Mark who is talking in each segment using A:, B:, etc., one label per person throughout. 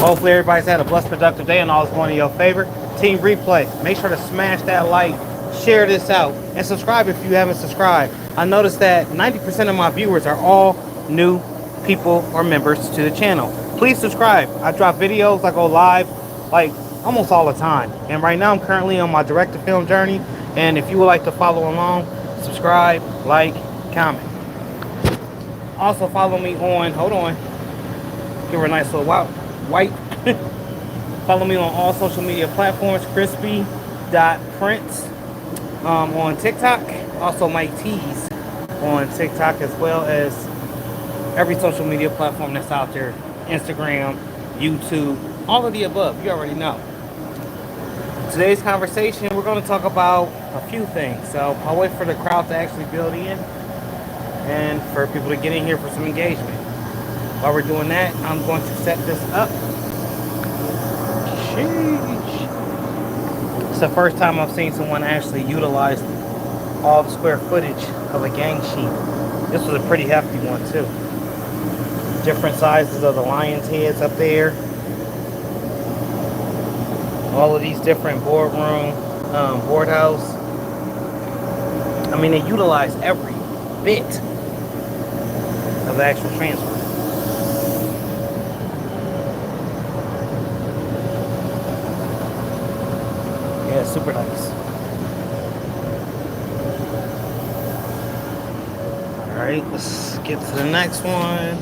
A: hopefully everybody's had a blessed, productive day and all is going in your favor. Team Replay, make sure to smash that like, share this out, and subscribe if you haven't subscribed. I noticed that 90% of my viewers are all new people or members to the channel. Please subscribe. I drop videos, I go live like almost all the time. And right now I'm currently on my direct-to-film journey. And if you would like to follow along, subscribe, like, comment. Also follow me on, hold on, give her a nice little white. Follow me on all social media platforms, KRISPY.PRINTZ on TikTok. Also Mike T's on TikTok, as well as every social media platform that's out there. Instagram, YouTube, all of the above, you already know. Today's conversation, we're going to talk about a few things. So I'll wait for the crowd to actually build in and for people to get in here for some engagement. While we're doing that, I'm going to set this up. Sheesh. It's the first time I've seen someone actually utilize all the square footage of a gang sheet. This was a pretty hefty one too. Different sizes of the lion's heads up there. All of these different boardhouse. I mean, they utilize every bit of the actual transfer. Yeah, super nice. Alright, let's get to the next one.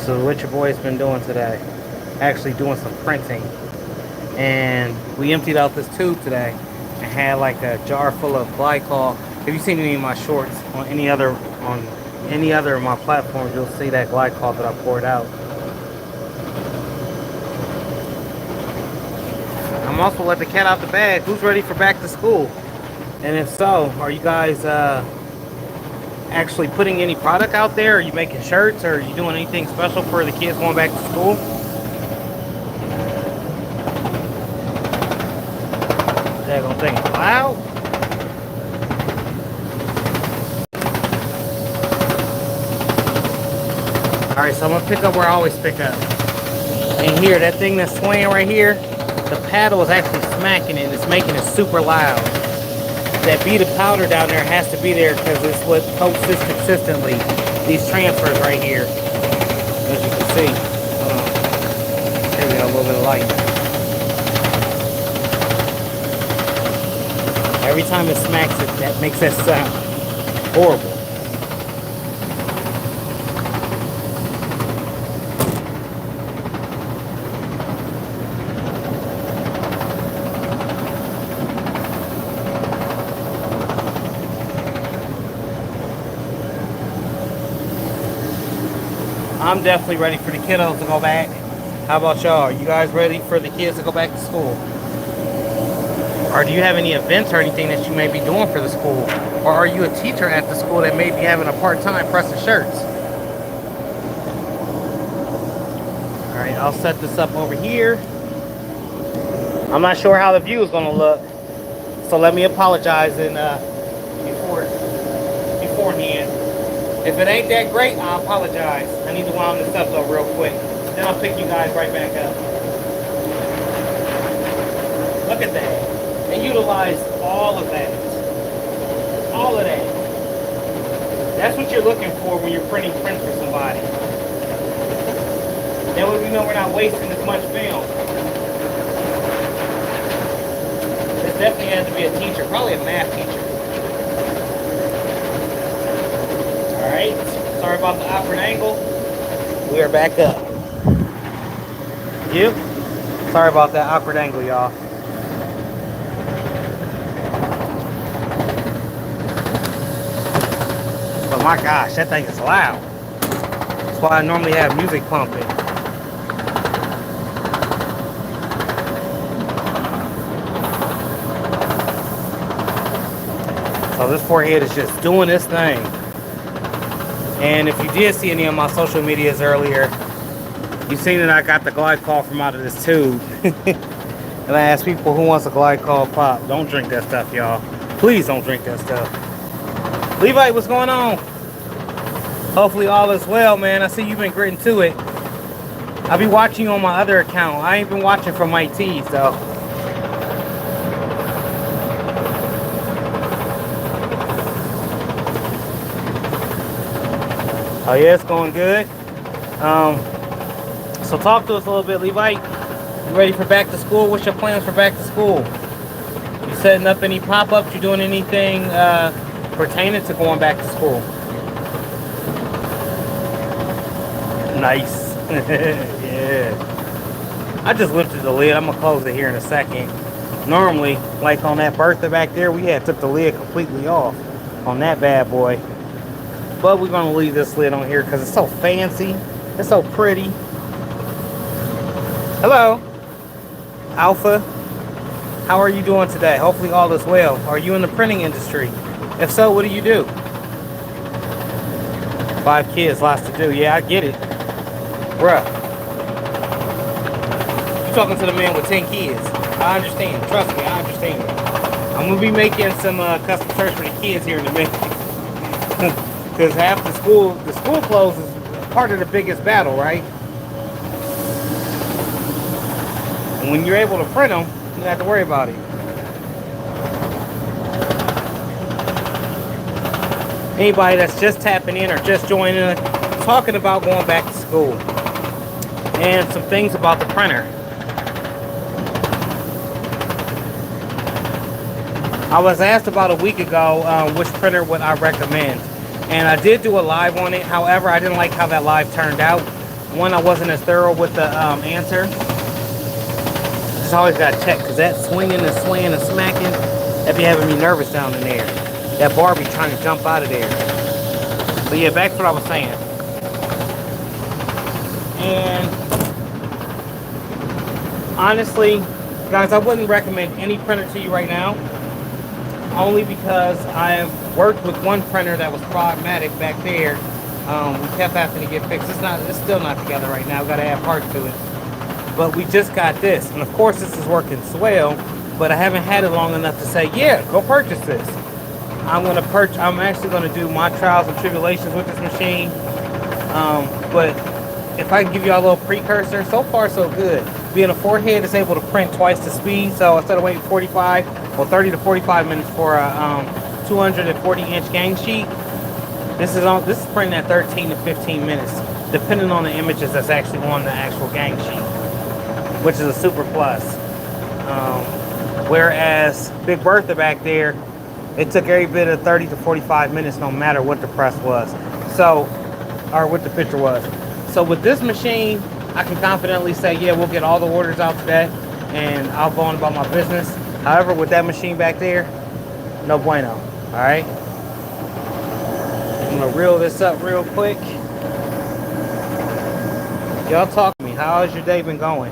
A: So what your boy's been doing today, actually doing some printing. And we emptied out this tube today and had like a jar full of glycol. If you've seen any of my shorts on any other of my platforms, you'll see that glycol that I poured out. I'm also let the cat out the bag. Who's ready for back to school? And if so, are you guys actually putting any product out there? Are you making shirts, or are you doing anything special for the kids going back to school? They're gonna think it's loud. Alright, so I'm gonna pick up where I always pick up. And here, that thing that's swaying right here, the paddle is actually smacking it and it's making it super loud. That bead of powder down there has to be there because it's what coats this consistently. These transfers right here, as you can see. There we go, a little bit of light. Every time it smacks it, that makes that sound horrible. I'm definitely ready for the kiddos to go back. How about y'all? Are you guys ready for the kids to go back to school? Or do you have any events or anything that you may be doing for the school? Or are you a teacher at the school that may be having a part-time pressing shirts? Alright, I'll set this up over here. I'm not sure how the view is going to look, so let me apologize beforehand. If it ain't that great, I apologize. I need to wound this up though real quick. Then I'll pick you guys right back up. Look at that. They utilize all of that. All of that. That's what you're looking for when you're printing prints for somebody. That way we know we're not wasting as much film. This definitely has to be a teacher, probably a math teacher. Alright, sorry about the awkward angle. We are back up. You? Sorry about that awkward angle, y'all. But my gosh, that thing is loud. That's why I normally have music pumping. So this forehead is just doing this thing. And if you did see any of my social medias earlier, you've seen that I got the glycol from out of this tube. And I ask people who wants a glycol pop. Don't drink that stuff, y'all. Please don't drink that stuff. Levi, what's going on? Hopefully all is well, man. I see you've been gritting to it. I'll be watching you on my other account. I ain't been watching from my tees, though. Oh yeah, it's going good. So talk to us a little bit, Levi. You ready for back to school? What's your plans for back to school? You setting up any pop-ups? You doing anything pertaining to going back to school? Nice. Yeah. I just lifted the lid. I'm gonna close it here in a second. Normally, like on that Bertha back there, we had took the lid completely off on that bad boy. But we're gonna leave this lid on here because it's so fancy. It's so pretty. Hello, Alpha. How are you doing today? Hopefully all is well. Are you in the printing industry? If so, what do you do? 5 kids, lots to do. Yeah, I get it. Bruh. You talking to the man with 10 kids. I understand. Trust me, I understand. I'm gonna be making some custom shirts for the kids here in a minute. Because half the school clothes is part of the biggest battle, right? And when you're able to print them, you don't have to worry about it. Anybody that's just tapping in or just joining us, talking about going back to school and some things about the printer. I was asked about a week ago which printer would I recommend, and I did do a live on it. However, I didn't like how that live turned out. One, I wasn't as thorough with the answer. Just always got to check, because that swinging and swaying and smacking, that be having me nervous down in there. That Barbie trying to jump out of there. But yeah, back to what I was saying. And honestly, guys, I wouldn't recommend any printer to you right now. Only because I've worked with one printer that was problematic back there. We kept having to get fixed. It's still not together right now. We've got to add parts to it. But we just got this. And of course this is working swell, but I haven't had it long enough to say, yeah, go purchase this. I'm actually gonna do my trials and tribulations with this machine. But if I can give you all a little precursor, so far so good. Being a 4-head, it's able to print twice the speed. So instead of waiting 30 to 45 minutes for a 240-inch gang sheet, this is printing at 13 to 15 minutes, depending on the images that's actually on the actual gang sheet, which is a super plus. Whereas Big Bertha back there, it took every bit of 30 to 45 minutes, no matter what the press was, or what the picture was. So with this machine, I can confidently say, yeah, we'll get all the orders out today, and I'll go on about my business. However, with that machine back there, no bueno. All right. I'm gonna reel this up real quick. Y'all talk to me. How has your day been going?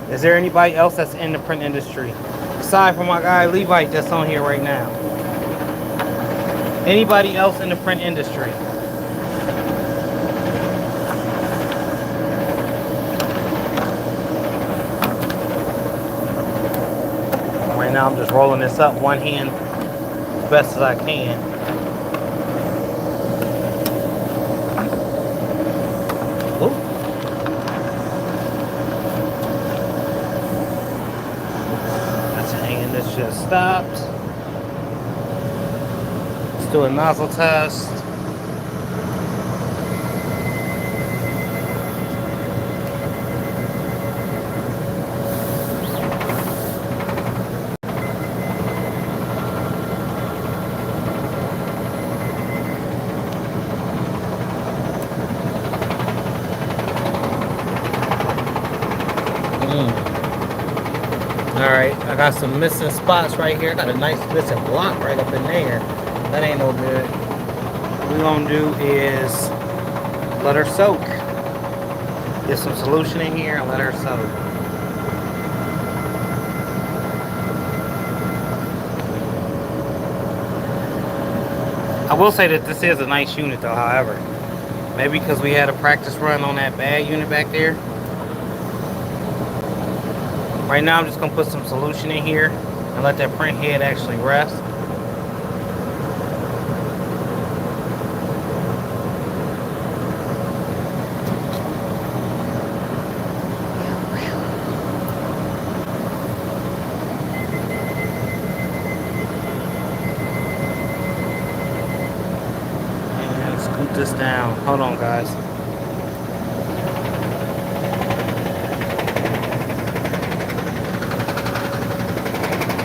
A: Is there anybody else that's in the print industry aside from my guy Levi that's on here right now? Anybody else in the print industry? Right now I'm just rolling this up one hand as best as I can. Ooh. That's hanging. This just stopped. Let's do a nozzle test. Alright, I got some missing spots right here. I got a nice missing block right up in there. That ain't no good. What we're gonna do is let her soak. Get some solution in here and let her soak. I will say that this is a nice unit though, however. Maybe because we had a practice run on that bad unit back there. Right now I'm just going to put some solution in here and let that print head actually rest. And scoot this down. Hold on, guys.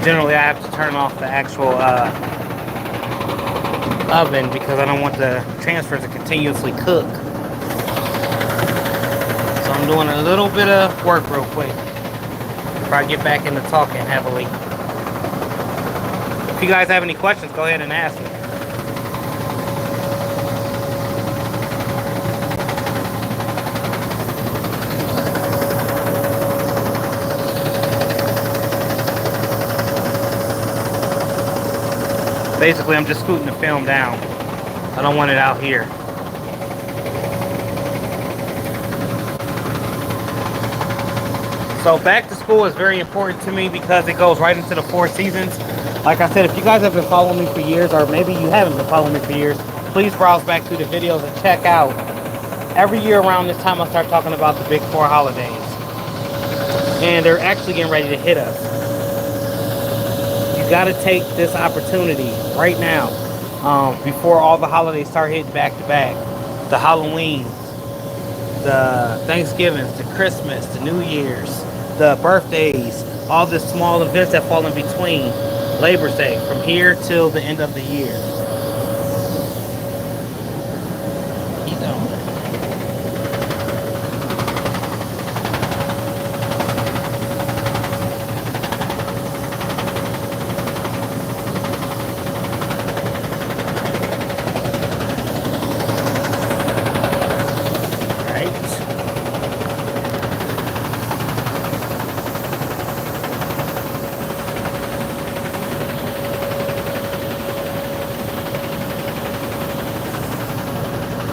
A: Generally, I have to turn off the actual oven because I don't want the transfer to continuously cook. So I'm doing a little bit of work real quick before I get back into talking heavily. If you guys have any questions, go ahead and ask me. Basically, I'm just scooting the film down. I don't want it out here. So back to school is very important to me because it goes right into the 4 seasons. Like I said, if you guys have been following me for years, or maybe you haven't been following me for years, please browse back through the videos and check out. Every year around this time, I start talking about the big 4 holidays. And they're actually getting ready to hit us. You got to take this opportunity right now before all the holidays start hitting back to back. The Halloween, the Thanksgivings, the Christmas, the New Year's, the birthdays, all the small events that fall in between Labor's Day from here till the end of the year. Keep going.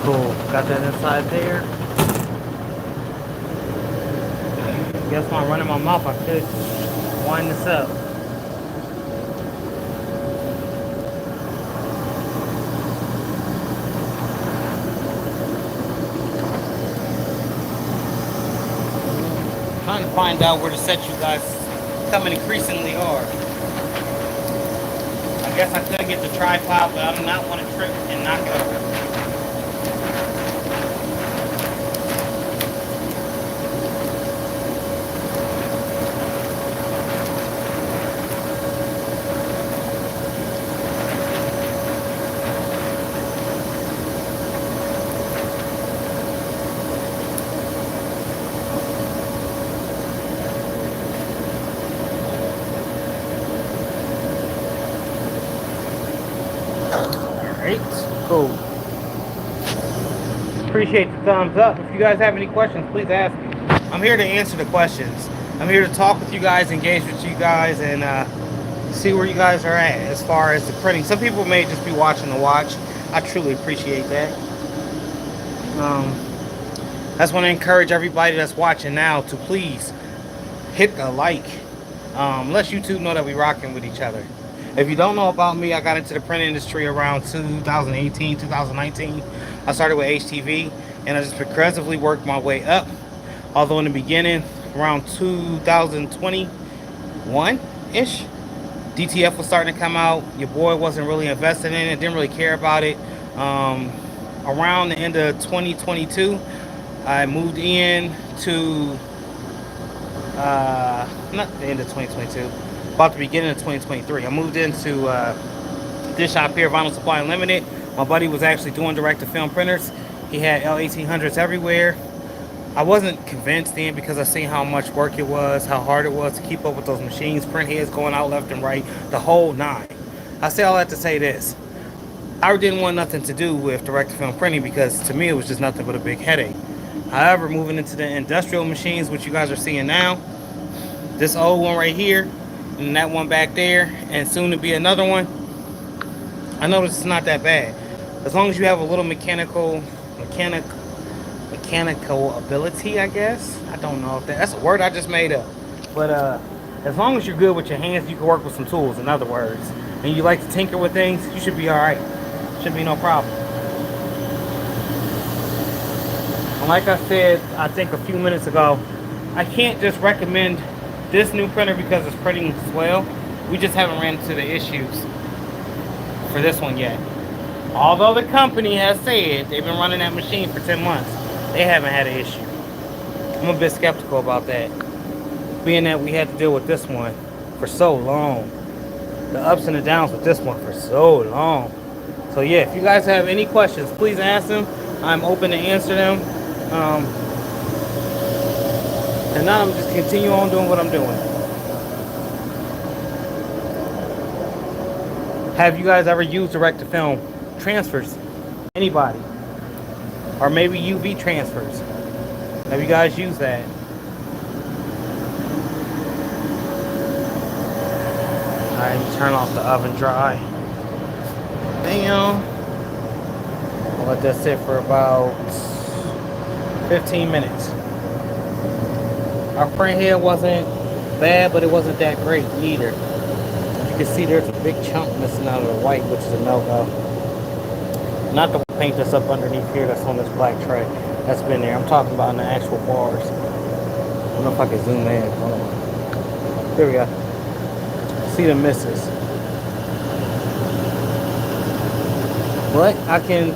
A: Cool, got that inside there. Guess while I'm running my mouth, I could wind this up. Trying to find out where to set you guys coming increasingly hard. I guess I could get the tripod, but I do not want to trip and knock it over. Cool. Appreciate the thumbs up. If you guys have any questions, please ask me. I'm here to answer the questions. I'm here to talk with you guys, engage with you guys, and see where you guys are at as far as the printing. Some people may just be watching the watch. I truly appreciate that. I just want to encourage everybody that's watching now to please hit the like. Let YouTube know that we rocking with each other. If you don't know about me, I got into the print industry around 2018, 2019. I started with HTV, and I just progressively worked my way up. Although in the beginning, around 2021-ish, DTF was starting to come out. Your boy wasn't really invested in it, didn't really care about it. Around the end of 2022, I moved in to, not the end of 2022, about the beginning of 2023. I moved into this shop here, Vinyl Supply Unlimited. My buddy was actually doing direct-to-film printers. He had L1800s everywhere. I wasn't convinced then because I seen how much work it was, how hard it was to keep up with those machines, print heads going out left and right, the whole nine. I say all that to say this. I didn't want nothing to do with direct-to-film printing because to me it was just nothing but a big headache. However, moving into the industrial machines, which you guys are seeing now, this old one right here, and that one back there, and soon to be another one, I noticed it's not that bad. As long as you have a little mechanical ability, I guess. I don't know if that's a word I just made up. But as long as you're good with your hands, you can work with some tools, in other words, and you like to tinker with things, you should be all right. Should be no problem. And like I said, I think a few minutes ago, I can't just recommend this new printer because it's printing swell. We just haven't ran into the issues for this one yet. Although the company has said they've been running that machine for 10 months, they haven't had an issue. I'm a bit skeptical about that, being that we had to deal with this one for so long. The ups and the downs with this one for so long. So yeah, if you guys have any questions, please ask them. I'm open to answer them. And now I'm just continue on doing what I'm doing. Have you guys ever used direct-to-film transfers? Anybody? Or maybe UV transfers? Have you guys used that? Alright, turn off the oven dry. Damn. I'll let that sit for about 15 minutes. Our print head wasn't bad, but it wasn't that great either. You can see there's a big chunk missing out of the white, which is a no-go. Not the paint that's up underneath here that's on this black tray. That's been there. I'm talking about in the actual bars. I don't know if I can zoom in. Hold on. Here we go. See the misses. But I can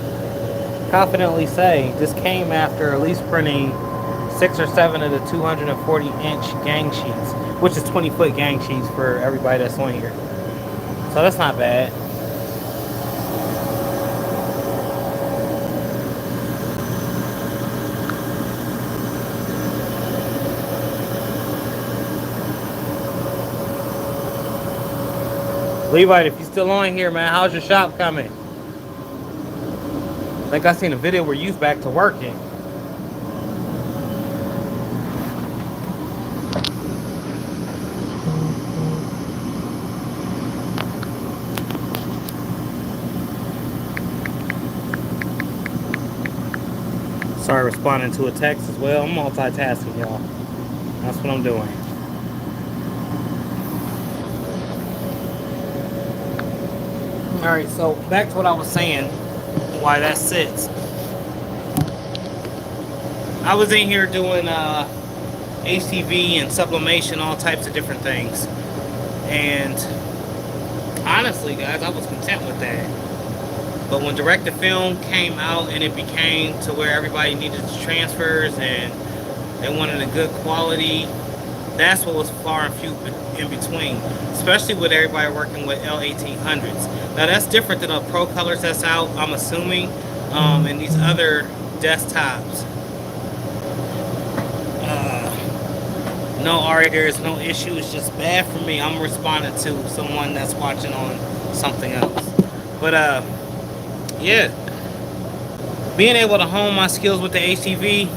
A: confidently say this came after at least printing 6 or 7 of the 240-inch gang sheets, which is 20-foot gang sheets for everybody that's on here. So that's not bad. Levite, if you're still on here, man, how's your shop coming? I think I seen a video where you's back to working. Sorry, responding to a text as well. I'm multitasking, y'all. That's what I'm doing. Alright, so back to what I was saying, why that sits. I was in here doing HTV and sublimation, all types of different things. And honestly, guys, I was content with that. But when direct-to-film came out and it became to where everybody needed transfers and they wanted a good quality, that's what was far and few in between, especially with everybody working with L1800s. Now that's different than the Pro Colors that's out, I'm assuming, and these other desktops. No, Ari, there's no issue. It's just bad for me. I'm responding to someone that's watching on something else. But yeah, being able to hone my skills with the HTV,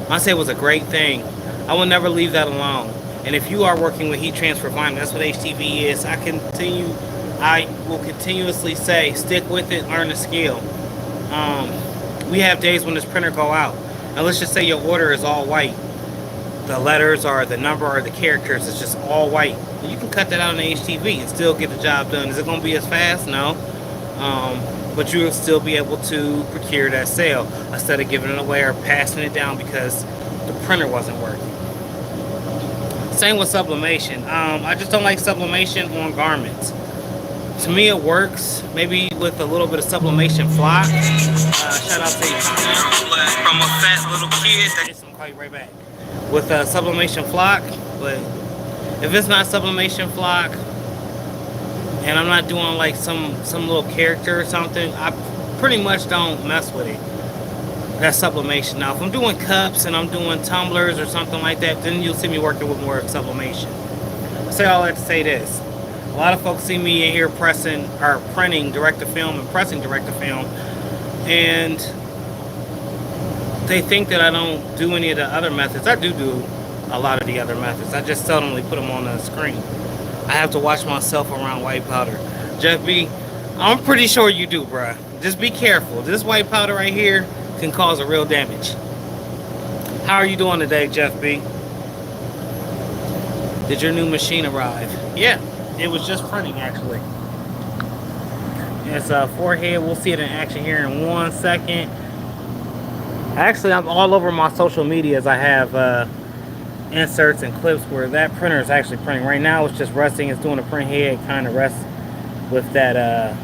A: I say was a great thing. I will never leave that alone. And if you are working with heat transfer vinyl, that's what HTV is. I will continuously say, stick with it, learn the skill. We have days when this printer go out. Now let's just say your order is all white. The letters or the number or the characters is just all white. You can cut that out in the HTV and still get the job done. Is it going to be as fast? No. But you will still be able to procure that sale instead of giving it away or passing it down because the printer wasn't working. Same with sublimation. I just don't like sublimation on garments. To me, it works. Maybe with a little bit of sublimation flock. Shout out to you from a fat little kid. I'll call you right back. With sublimation flock, but if it's not sublimation flock, and I'm not doing like some little character or something, I pretty much don't mess with it. That's sublimation. Now, if I'm doing cups and I'm doing tumblers or something like that, then you'll see me working with more sublimation. I say all that to say this. A lot of folks see me in here pressing or printing direct-to-film and pressing direct-to-film, and they think that I don't do any of the other methods. I do a lot of the other methods. I just seldomly put them on the screen. I have to watch myself around white powder. Jeff B, I'm pretty sure you do, bruh. Just be careful. This white powder right here can cause a real damage. How are you doing today, Jeff B? Did your new machine arrive? Yeah, it was just printing actually. It's a forehead. We'll see it in action here in 1 second. Actually, I'm all over my social medias. I have inserts and clips where that printer is actually printing. Right now it's just resting. It's doing a print head, kind of rests with that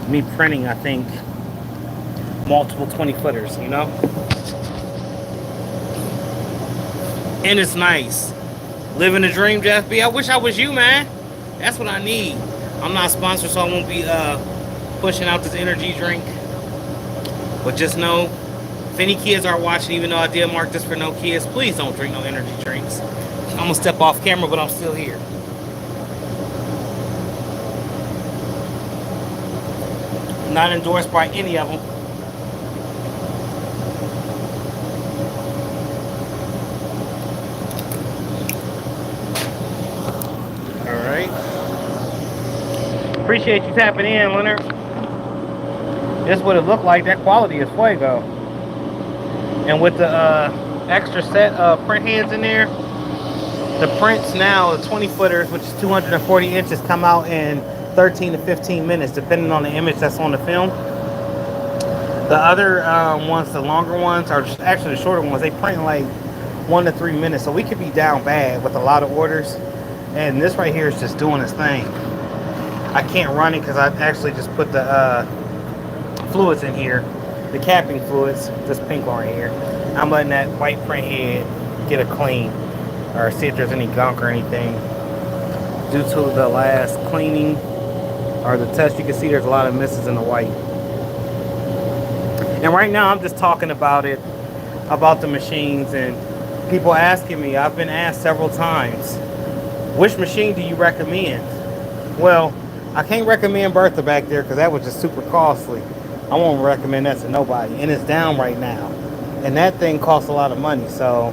A: me printing, I think, multiple 20 footers, you know? And it's nice. Living the dream, Jeff B. I wish I was you, man. That's what I need. I'm not sponsored, so I won't be pushing out this energy drink. But just know, if any kids are watching, even though I did mark this for no kids, please don't drink no energy drinks. I'm gonna step off camera, but I'm still here. Not endorsed by any of them. Alright. Appreciate you tapping in, Leonard. This is what it looked like. That quality is fuego. And with the extra set of print heads in there, the prints now, the 20 footers, which is 240 inches, come out in 13 to 15 minutes, depending on the image that's on the film. The other ones, the longer ones, are just actually the shorter ones. They print in like 1 to 3 minutes, so we could be down bad with a lot of orders. And this right here is just doing its thing. I can't run it because I actually just put the fluids in here, the capping fluids, this pink one right here. I'm letting that white print head get a clean, or see if there's any gunk or anything. Due to the last cleaning or the test, you can see there's a lot of misses in the white. And right now I'm just talking about it, about the machines, and people asking me, I've been asked several times, which machine do you recommend? Well, I can't recommend Bertha back there because that was just super costly. I won't recommend that to nobody, and it's down right now. And that thing costs a lot of money, so,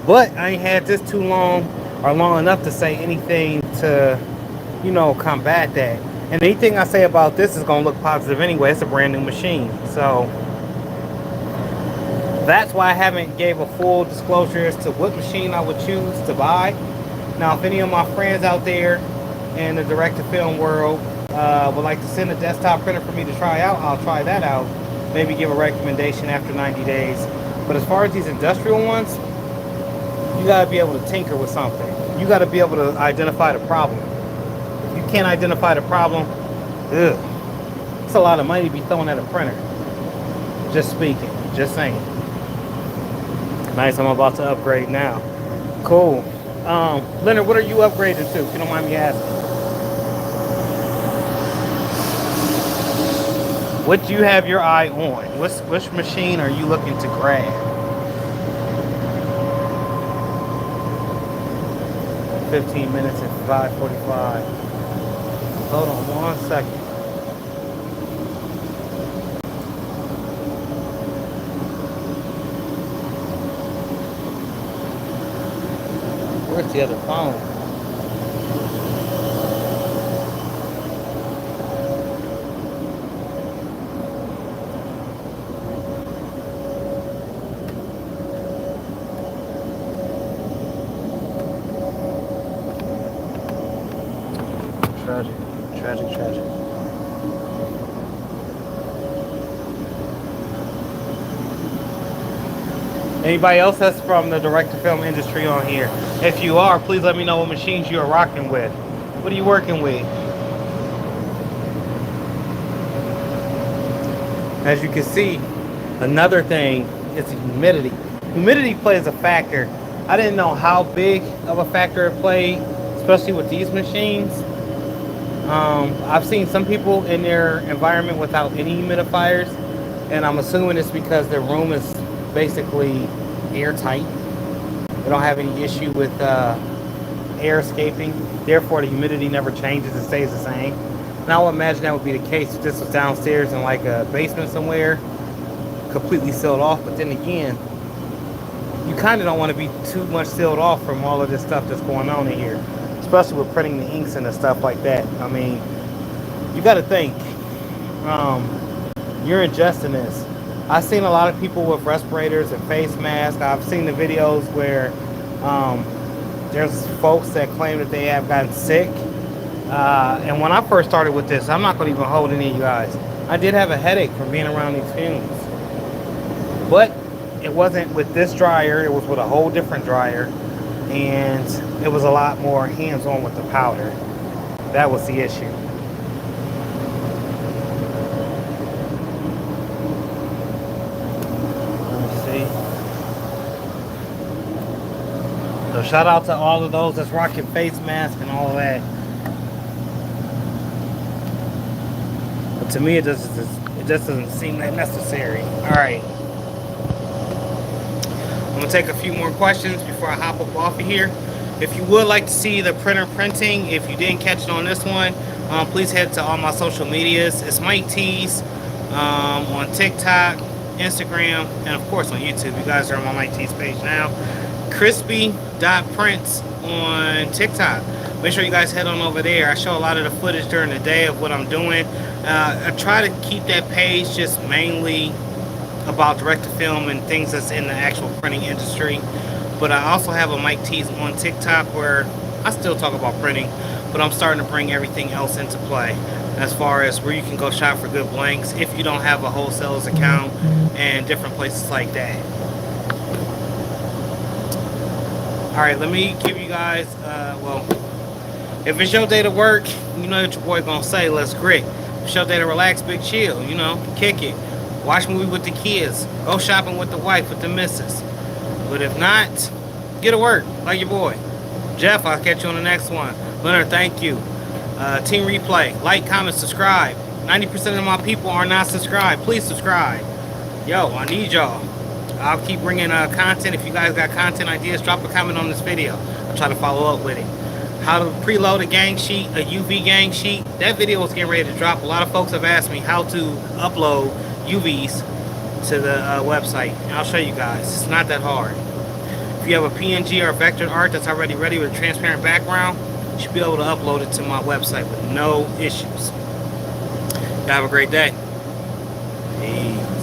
A: but I ain't had this too long, or long enough to say anything to, you know, combat that. And anything I say about this is going to look positive anyway. It's a brand new machine, so that's why I haven't gave a full disclosure as to what machine I would choose to buy. Now, if any of my friends out there in the direct-to-film world would like to send a desktop printer for me to try out, I'll try that out. Maybe give a recommendation after 90 days. But as far as these industrial ones, you got to be able to tinker with something. You got to be able to identify the problem. If you can't identify the problem, it's a lot of money to be thrown at a printer. Just speaking, just saying. Nice, I'm about to upgrade now. Cool. Leonard, what are you upgrading to, if you don't mind me asking? What do you have your eye on? Which machine are you looking to grab? 15 minutes at 5:45. Hold on 1 second. Where's the other phone? Tragic. Anybody else that's from the direct-to-film industry on here? If you are, please let me know what machines you are rocking with. What are you working with? As you can see, another thing is humidity. Humidity plays a factor. I didn't know how big of a factor it played, especially with these machines. I've seen some people in their environment without any humidifiers, and I'm assuming it's because their room is basically airtight. They don't have any issue with air escaping. Therefore, the humidity never changes. It stays the same. And I would imagine that would be the case if this was downstairs in like a basement somewhere, completely sealed off. But then again, you kind of don't want to be too much sealed off from all of this stuff that's going on in here, especially with printing the inks and the stuff like that. I mean, you got to think, you're ingesting this. I've seen a lot of people with respirators and face masks. I've seen the videos where There's folks that claim that they have gotten sick. And when I first started with this, I'm not going to even hold any of you guys. I did have a headache from being around these fumes. But it wasn't with this dryer. It was with a whole different dryer. And it was a lot more hands-on with the powder. That was the issue. So shout out to all of those that's rocking face masks and all of that. But to me, it just doesn't seem that necessary. All right. I'm gonna take a few more questions before I hop up off of here. If you would like to see the printer printing, if you didn't catch it on this one, please head to all my social medias. It's Mike T's on TikTok, Instagram, and of course on YouTube. You guys are on my Mike T's page now. KRISPY.PRINTZ on TikTok. Make sure you guys head on over there. I show a lot of the footage during the day of what I'm doing. I try to keep that page just mainly about direct-to-film and things that's in the actual printing industry. But I also have a Mike T's on TikTok where I still talk about printing, but I'm starting to bring everything else into play as far as where you can go shop for good blanks if you don't have a wholesaler's account and different places like that. Alright, let me give you guys, well, if it's your day to work, you know what your boy gonna say, let's grit. If it's your day to relax, big chill, you know, kick it. Watch movie with the kids. Go shopping with the wife, with the missus. But if not, get to work, like your boy. Jeff, I'll catch you on the next one. Leonard, thank you. Team Replay, like, comment, subscribe. 90% of my people are not subscribed. Please subscribe. Yo, I need y'all. I'll keep bringing content. If you guys got content ideas, drop a comment on this video. I'll try to follow up with it. How to preload a gang sheet, a UV gang sheet. That video is getting ready to drop. A lot of folks have asked me how to upload UVs to the website. And I'll show you guys. It's not that hard. If you have a PNG or a vector art that's already ready with a transparent background, you should be able to upload it to my website with no issues. Y'all have a great day. Peace.